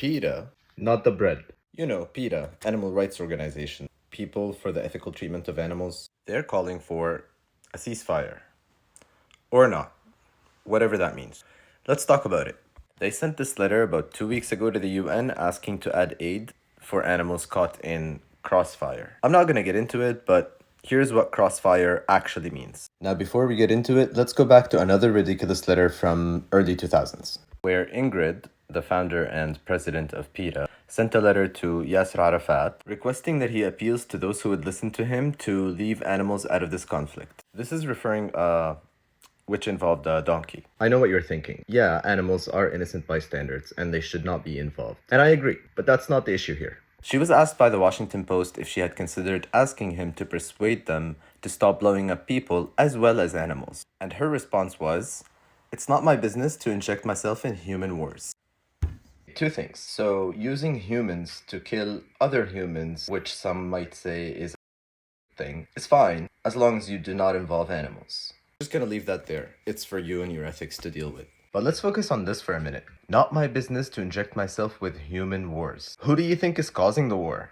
PETA, not the bread. You know, PETA, animal rights organization, People for the Ethical Treatment of Animals. They're calling for a ceasefire. Or not. Whatever that means. Let's talk about it. They sent this letter about 2 weeks ago to the UN asking to add aid for animals caught in crossfire. I'm not gonna get into it, but here's what crossfire actually means. Now, before we get into it, let's go back to another ridiculous letter from early 2000s, where Ingrid, the founder and president of PETA, sent a letter to Yasser Arafat requesting that he appeals to those who would listen to him to leave animals out of this conflict. This is referring which involved a donkey. I know what you're thinking. Yeah, animals are innocent bystanders and they should not be involved. And I agree, but that's not the issue here. She was asked by the Washington Post if she had considered asking him to persuade them to stop blowing up people as well as animals. And her response was, "It's not my business to inject myself in human wars." Two things. So, using humans to kill other humans, which some might say is a thing, is fine, as long as you do not involve animals. Just gonna leave that there. It's for you and your ethics to deal with. But let's focus on this for a minute. Not my business to inject myself with human wars. Who do you think is causing the war?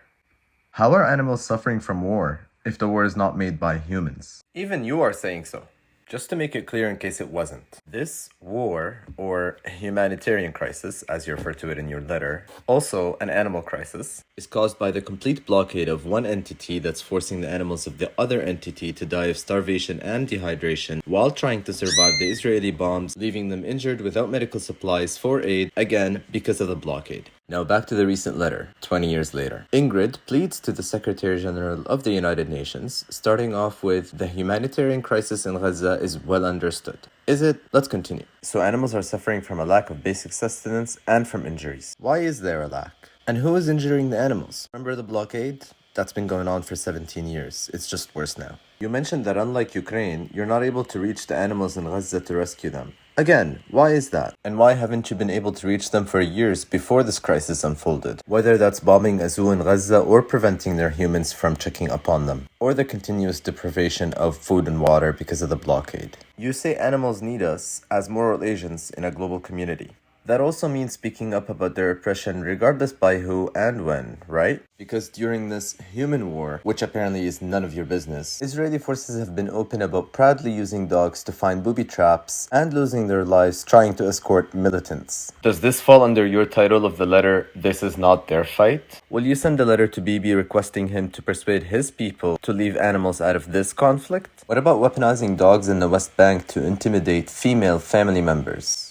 How are animals suffering from war if the war is not made by humans? Even you are saying so. Just to make it clear in case it wasn't. This war, or humanitarian crisis, as you refer to it in your letter, also an animal crisis, is caused by the complete blockade of one entity that's forcing the animals of the other entity to die of starvation and dehydration while trying to survive the Israeli bombs, leaving them injured without medical supplies for aid, again, because of the blockade. Now back to the recent letter, 20 years later. Ingrid pleads to the Secretary General of the United Nations, starting off with, the humanitarian crisis in Gaza is well understood. Is it? Let's continue. So animals are suffering from a lack of basic sustenance and from injuries. Why is there a lack? And who is injuring the animals? Remember the blockade? That's been going on for 17 years. It's just worse now. You mentioned that unlike Ukraine, you're not able to reach the animals in Gaza to rescue them. Again, why is that? And why haven't you been able to reach them for years before this crisis unfolded? Whether that's bombing a zoo in Gaza or preventing their humans from checking upon them, or the continuous deprivation of food and water because of the blockade. You say animals need us as moral agents in a global community. That also means speaking up about their oppression regardless by who and when, right? Because during this human war, which apparently is none of your business, Israeli forces have been open about proudly using dogs to find booby traps and losing their lives trying to escort militants. Does this fall under your title of the letter, "This is not their fight"? Will you send a letter to Bibi requesting him to persuade his people to leave animals out of this conflict? What about weaponizing dogs in the West Bank to intimidate female family members?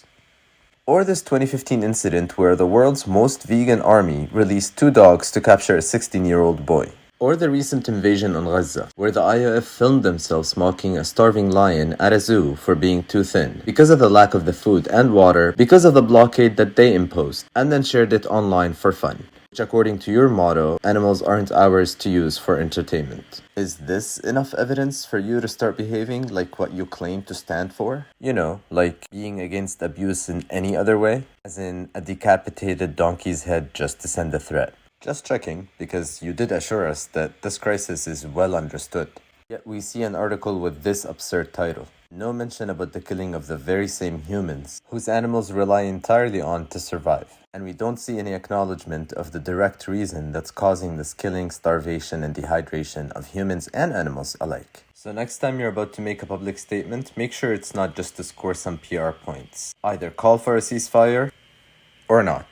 Or this 2015 incident where the world's most vegan army released 2 dogs to capture a 16-year-old boy. Or the recent invasion on Gaza, where the IOF filmed themselves mocking a starving lion at a zoo for being too thin, because of the lack of the food and water, because of the blockade that they imposed, and then shared it online for fun. Which, according to your motto, animals aren't ours to use for entertainment. Is this enough evidence for you to start behaving like what you claim to stand for? You know, like being against abuse in any other way? As in a decapitated donkey's head just to send a threat. Just checking, because you did assure us that this crisis is well understood. Yet we see an article with this absurd title. No mention about the killing of the very same humans, whose animals rely entirely on to survive. And we don't see any acknowledgement of the direct reason that's causing this killing, starvation, and dehydration of humans and animals alike. So next time you're about to make a public statement, make sure it's not just to score some PR points. Either call for a ceasefire, or not.